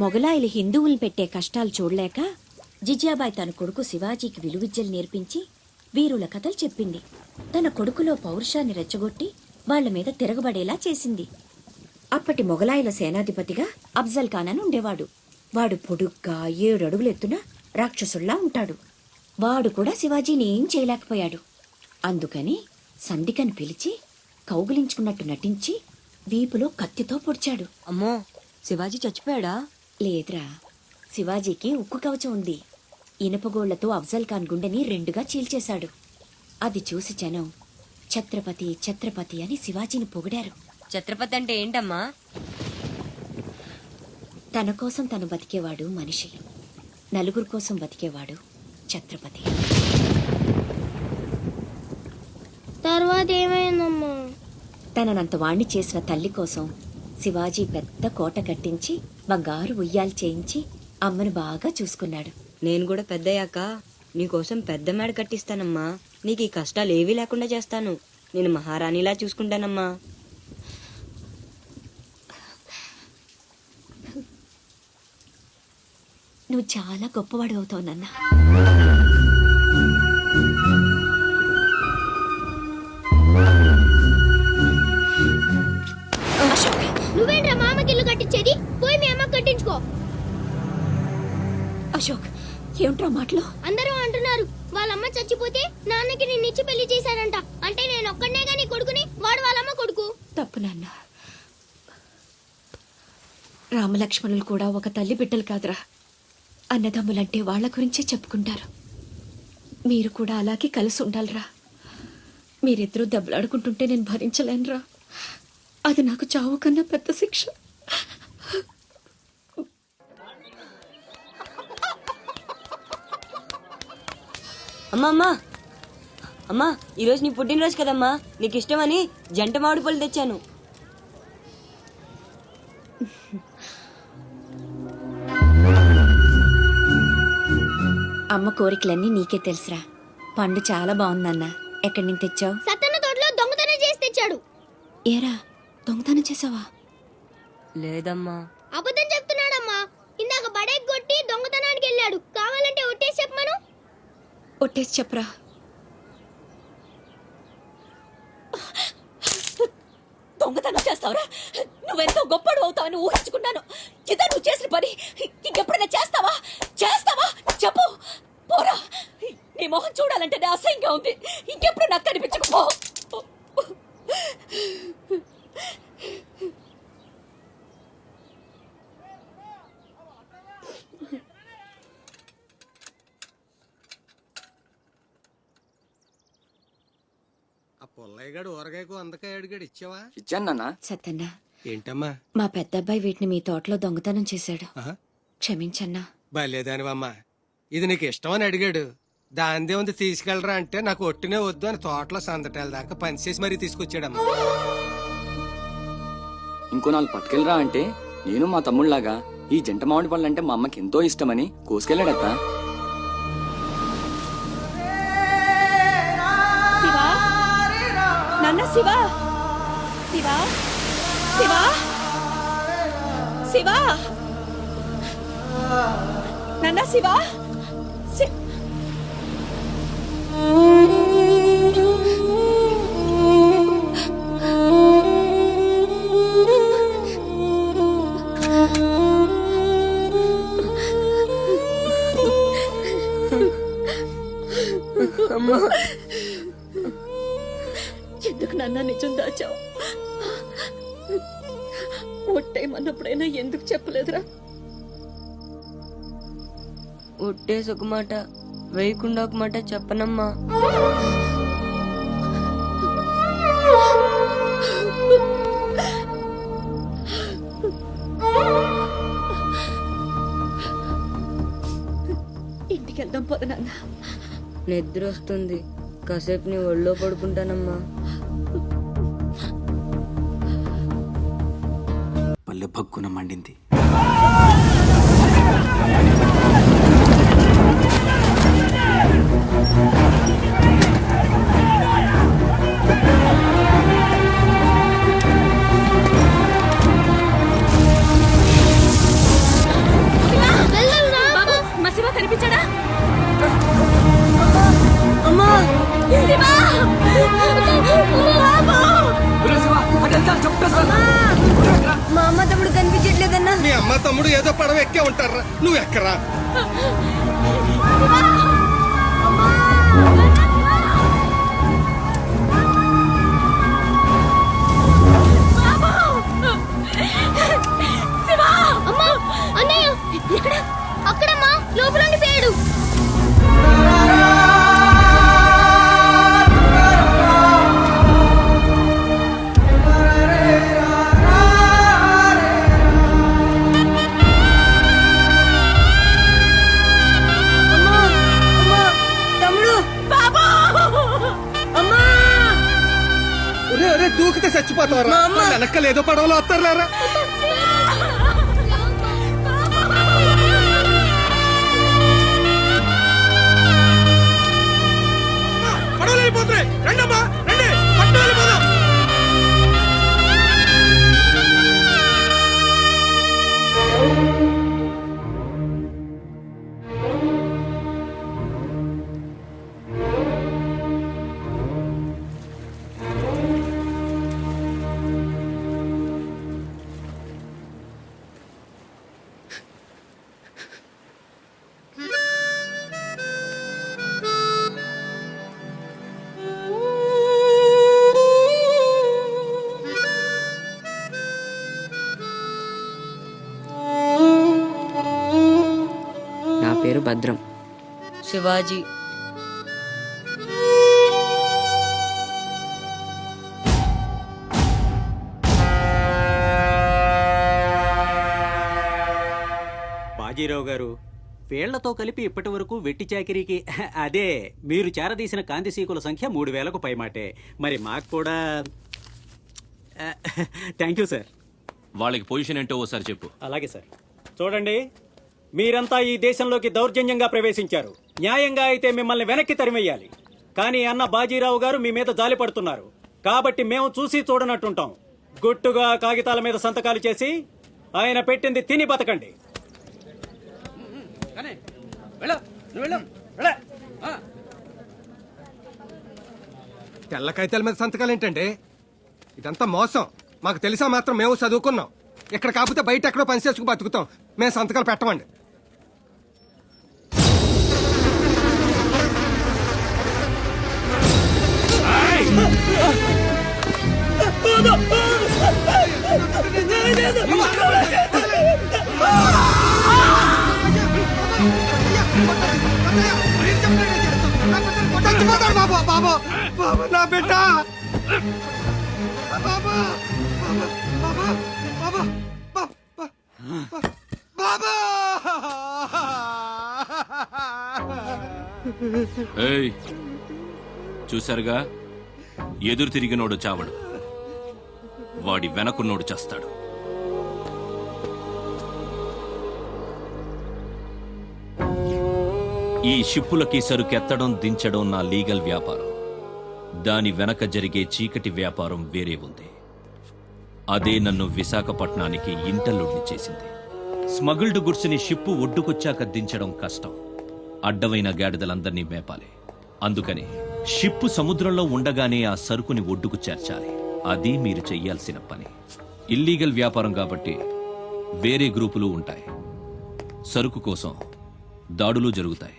మొగలాయిలు హిందువుల్ని పెట్టే కష్టాలు చూడలేక జిజియాబాయి తన కొడుకు శివాజీకి విలువిద్యలు నేర్పించి వీరుల కథలు చెప్పింది. తన కొడుకులో పౌరుషాన్ని రెచ్చగొట్టి వాళ్ల మీద తిరగబడేలా చేసింది. అప్పటి మొగలాయిల సేనాధిపతిగా అఫ్జల్ ఖాన్ అని ఉండేవాడు. వాడు పొడుగ్గా 7 అడుగులు ఎత్తున రాక్షసుల్లా ఉంటాడు. వాడు కూడా శివాజీని ఏం చేయలేకపోయాడు. అందుకని సంధికని పిలిచి కౌగిలించుకున్నట్టు నటించి వీపులో కత్తితో పొడిచాడు. అమ్మో, శివాజీ చచ్చిపోయాడా? లేదురా, శివాజీకి ఉక్కు కవచం ఉంది. ఇనుపగోళ్లతో అఫ్జల్ ఖాన్ గుండెని 2గా చీల్చేశాడు. అది చూసి జనం ఛత్రపతి ఛత్రపతి అని శివాజీని పొగిడారు. ఛత్రపతి అంటే ఏంటమ్మా? తన కోసం తను బతికేవాడు మనిషి, నలుగురు కోసం బతికేవాడు ఛత్రపతి. తర్వాత ఏమైందమ్మా? తననంత వాణ్ణి చేసిన తల్లి కోసం శివాజీ పెద్ద కోట కట్టించి బంగారు ఉయ్యాలు చేయించి అమ్మను బాగా చూసుకున్నాడు. నేను కూడా పెద్దయ్యాక నీకోసం పెద్ద మేడ కట్టిస్తానమ్మా. నీకు ఈ కష్టాలు ఏవీ లేకుండా చేస్తాను. నేను మహారాణిలా చూసుకుంటానమ్మా. నువ్వు చాలా గొప్పవాడు అవుతావు నాన్న. నువ్వేంట్రా మామకి ఇల్లు కట్టించేది? పోయి మీ అమ్మ కట్టించుకో. అశోక్, ఏమిట్రా మాటలు? అందరూ అంటున్నారు వాళ్ళమ్మ చచ్చిపోతే నాన్నకి నిన్నిచ్చి పెళ్లి చేశారంట. అంటే నేను ఒక్కడనే గాని కొడుకుని, వాడు వాళ్ళమ్మ కొడుకు. తప్పు నాన్న. రామలక్ష్మణులు కూడా ఒక తల్లి బిడ్డలు కాదురా. అన్నదమ్ములంటే వాళ్ళ గురించే చెప్పుకుంటారు. మీరు కూడా అలాగే కలిసి ఉండాలిరా. మీరిద్దరూ దెబ్బలాడుకుంటుంటే నేను భరించలేనురా. అది నాకు చావు కన్నా పెద్ద శిక్ష. అమ్మా అమ్మా అమ్మా, ఈరోజు నీ పుట్టినరోజు కదమ్మా. నీకు ఇష్టమని జంట మామిడి పళ్ళు తెచ్చాను. అమ్మ కోరికలన్నీ నీకే తెలుసురా. పండు చాలా బాగుందన్నా. ఎక్కడి నుంచి తెచ్చావు? సత్తన్న తోటలో దొంగతనం చేసి తెచ్చాడు. ఏరా, దొంగతనం చేసావా? లేదమ్మా. అబద్ధం చెప్తున్నాడమ్మా. ఇందాక బడేకి కొట్టి దొంగతనానికి వెళ్ళాడు. కావాలంటే ఒట్టేసి చెప్పమను. ఒట్టేసి చెప్పరా. దొంగతనం చేస్తావురా? నువ్వెంతో గొప్పడు అవుతావని ఊహించుకున్నాను. ఇదే నువ్వు చేసిన పని. ఇంకెప్పుడైనా చేస్తావా? చేస్తావా? చెప్పు. పోరా, నీ మొహం చూడాలంటే అసహ్యంగా ఉంది. ఇంకెప్పుడు నాకు కనిపించకపో. పుల్లయ్యగాడు ఊరగాయకు అందకాయ అడిగాడు, ఇచ్చావా? ఇచ్చాను నాన్న. సత్తన్నా, ఏంటమ్మా? మా పెద్ద అబ్బాయి వీటిని మీ తోటలో దొంగతనం చేశాడు. క్షమించన్నా. బలేదానివమ్మా. ఇది నీకు ఇష్టమని అడిగాడు. దాందే ఉంది తీసుకెళ్ళరా అంటే నాకు ఒట్టినే వద్దు అని తోటలో సందటాల దాకా పనిచేసి మరీ తీసుకొచ్చాడమ్మా. ఇంకో 4 పట్టుకెళ్ళరా అంటే నేను మా తమ్ముళ్లాగా ఈ జంట మామిడి పళ్ళు అంటే మా అమ్మకి ఎంతో ఇష్టమని కోసుకెళ్ళాడత్త. నాన్న, శివా, శివా, శివా, శివా, నాన్న, శివా. ఎందుకు నాన్న నిజం దాచావు? ఒట్టేమన్నప్పుడైనా ఎందుకు చెప్పలేదురా? ఒట్టేసి ఒక మాట, వేయకుండా ఒక మాట చెప్పనమ్మా. ఇంటికి వెళ్దాం పోదు నాన్న. నిద్ర వస్తుంది. కాసేపు నీ ఒళ్ళో పడుకుంటానమ్మా. పల్లె భక్కున మండింది. కనిపించట్లేదన్నా. మీ అమ్మ తమ్ముడు ఏదో పడవ ఎక్కే ఉంటారా, నువ్వు ఎక్కరా. అమ్మా అన్నయ్య ఇక్కడ అక్కడమ్మా లోపల ఉండిపోయాడు. తమ్ముడు అమ్మా దూకితే చచ్చిపోతావరా, వెనక్కలు ఏదో పడవలో వస్తారులేరా. పడవలు వెళ్ళిపోతున్నాయి, రండమ్మా రండి, పట్టు వెళ్ళిపోదాం. నా పేరు భద్రం. శివాజీ. బాజీరావు గారు, వీళ్లతో కలిపి ఇప్పటి వరకు వెట్టి చాకిరీకి అదే మీరు చేరదీసిన కాంతిసీకుల సంఖ్య 3000కు పైమాటే. మరి మాకు కూడా థ్యాంక్ యూ సార్. వాళ్ళకి పొజిషన్ ఏంటో ఓసారి చెప్పు. అలాగే సార్. చూడండి, మీరంతా ఈ దేశంలోకి దౌర్జన్యంగా ప్రవేశించారు. న్యాయంగా అయితే మిమ్మల్ని వెనక్కి తరిమెయ్యాలి. కానీ అన్న బాజీరావు గారు మీ మీద జాలి పడుతున్నారు. కాబట్టి మేము చూసి చూడనట్టుంటాం. గుట్టుగా కాగితాల మీద సంతకాలు చేసి ఆయన పెట్టింది తిని బతకండి. తెల్ల కాగితాల మీద సంతకాలు ఏంటండి? ఇదంతా మోసం. మాకు తెలిసా మాత్రం మేము చదువుకున్నాం. ఇక్కడ కాకపోతే బయట ఎక్కడో పని చేసుకు బతుకుతాం. మేము సంతకాలు పెట్టమండి. బాబా బాబా బాబా నా బిడ్డ బాబా బాబా బాబా బాబా. ఏయ్, చూసారుగా, ఎదురు తిరిగినోడు చావడు, వాడి వెనకున్నోడు చేస్తాడు. ఈ షిప్పులకి సరుకెత్తడం దించడం నా లీగల్ వ్యాపారం. దాని వెనక జరిగే చీకటి వ్యాపారం వేరే ఉంది. అదే నన్ను విశాఖపట్నానికి ఇంటర్లోడ్ని చేసింది. స్మగుల్డ్ గుడ్స్ ని షిప్పు ఒడ్డుకొచ్చాక దించడం కష్టం. అడ్డమైన గాడిదలందర్నీ మేపాలి. అందుకని షిప్పు సముద్రంలో ఉండగానే ఆ సరుకుని ఒడ్డుకు చేర్చాలి. అది మీరు చెయ్యాల్సిన పని. ఇల్లీగల్ వ్యాపారం కాబట్టి వేరే గ్రూపులు ఉంటాయి. సరుకు కోసం దాడులు జరుగుతాయి.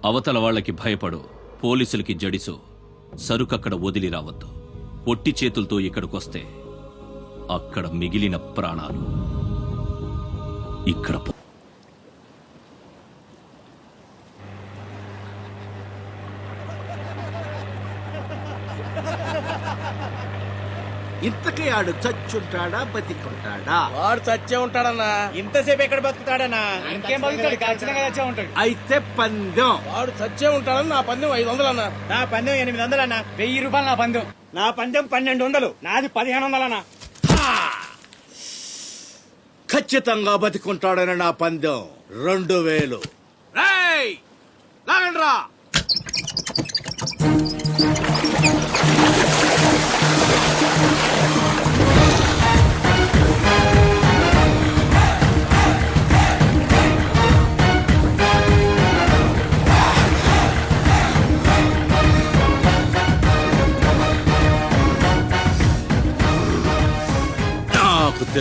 అవతల వాళ్ళకి భయపడు, పోలీసులకి జడిసు సరుకక్కడ వదిలి రావద్దు. పొట్టి చేతులతో ఇక్కడికొస్తే అక్కడ మిగిలిన ప్రాణాలు ఇక్కడ. ఇంతకీ ఆడు చచ్చుంటాడా బతికుంటాడా? వాడు చచ్చే ఉంటాడన్నా. ఇంతసేపు ఎక్కడ బతుకుతాడన్నా? ఇంకేం బతుకుతాడు? ఖచ్చితంగా చచ్చే ఉంటాడు. అయితే పందెం. వాడు చచ్చే ఉంటాడని నా పందెం 500 అన్నా. నా పందెం 800 అన్నా. 1000 రూపాయలు నా పందెం. నా పందెం 1200. నాది 1500 అన్నా. ఖచ్చితంగా బతికుంటాడని నా పందెం 2000. రేయ్, లాగండ్రా.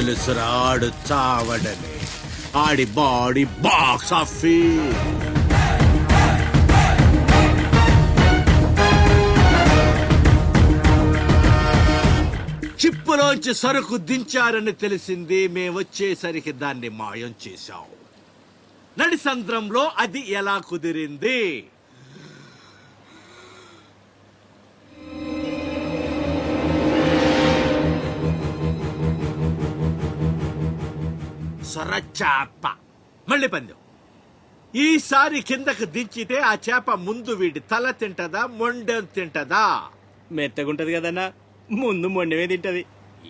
తెలుసురా ఆడు చావడని. ఆడి బాడీ బాక్స్ ఆఫీస్. చిప్పులోంచి సరుకు దించారని తెలిసింది. మేమొచ్చేసరికి దాన్ని మాయం చేశాం. నడిసంద్రంలో అది ఎలా కుదిరింది? సొరచాప. మళ్ళీ పందెం. ఈసారి కిందకు దించితే ఆ చేప ముందు వీడి తల తింటదా, మొండెం తింటదా? మెత్తగుంటది కదన్నా, ముందు మొండమే తింటది.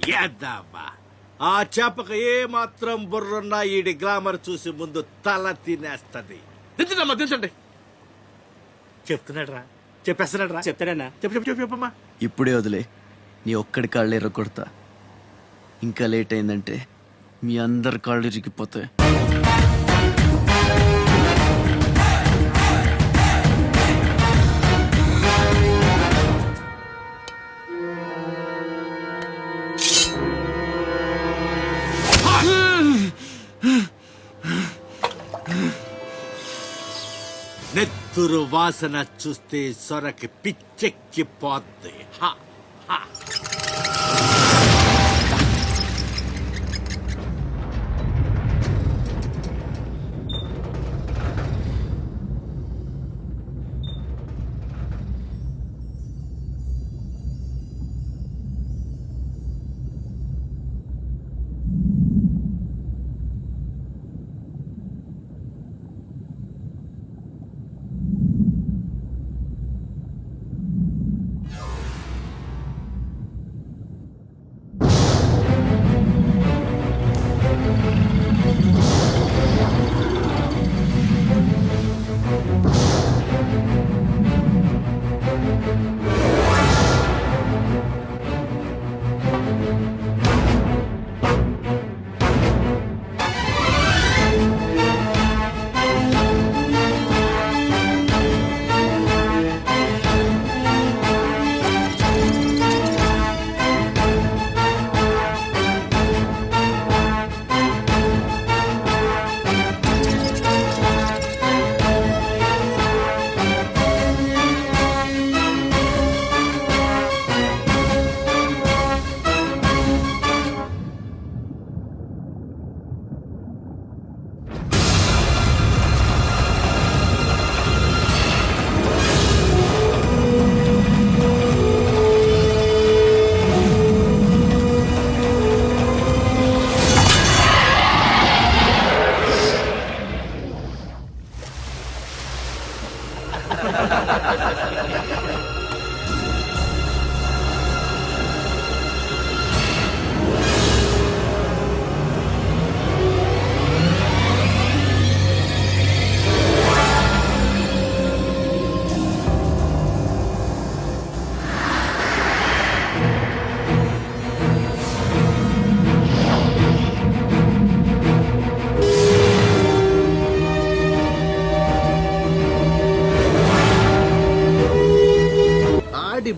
యాదవ్వా. ఆ చేపకు ఏ మాత్రం బుర్రున్నా ఈడి గ్లామర్ చూసి ముందు తల తినేస్తది. దించడమ్మా, దించండి. చెప్తున్నాడు రా, చెప్పేస్తున్నాడు రా. చెప్తాడన్నా. చెప్పమ్మా. ఇప్పుడే వదిలే, నీ ఒక్కడి కాళ్ళు ఎర్రగొడతా. ఇంకా లేట్ అయిందంటే మీ అందరి కాళ్ళు ఇరిగిపోతాయి. నెత్తురు వాసన చూస్తే సొరకి పిచ్చెక్కిపోద్ది. హా, హా.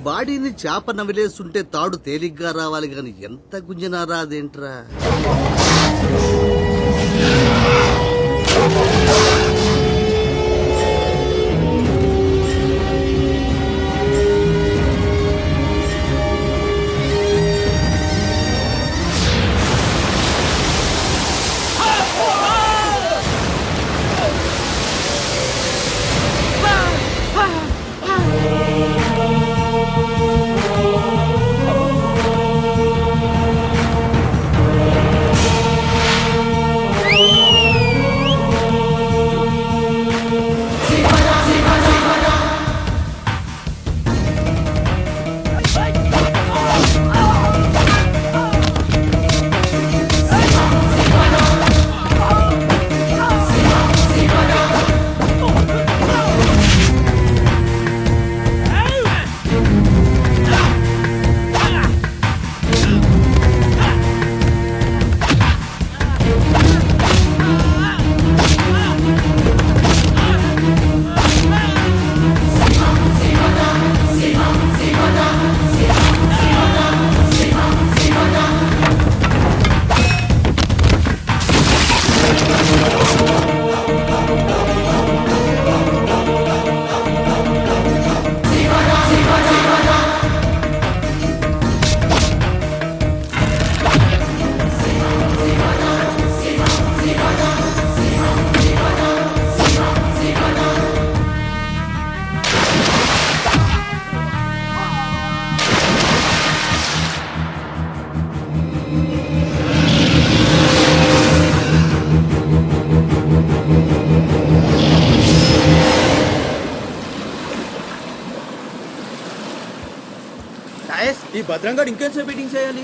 బాడీని చేప నవిలేస్తుంటే తాడు తేలిగ్గా రావాలి గాని ఎంత గుంజినా రాదేంట్రా. భద్రంగా ఇంకేంసేపు మీటింగ్ చేయాలి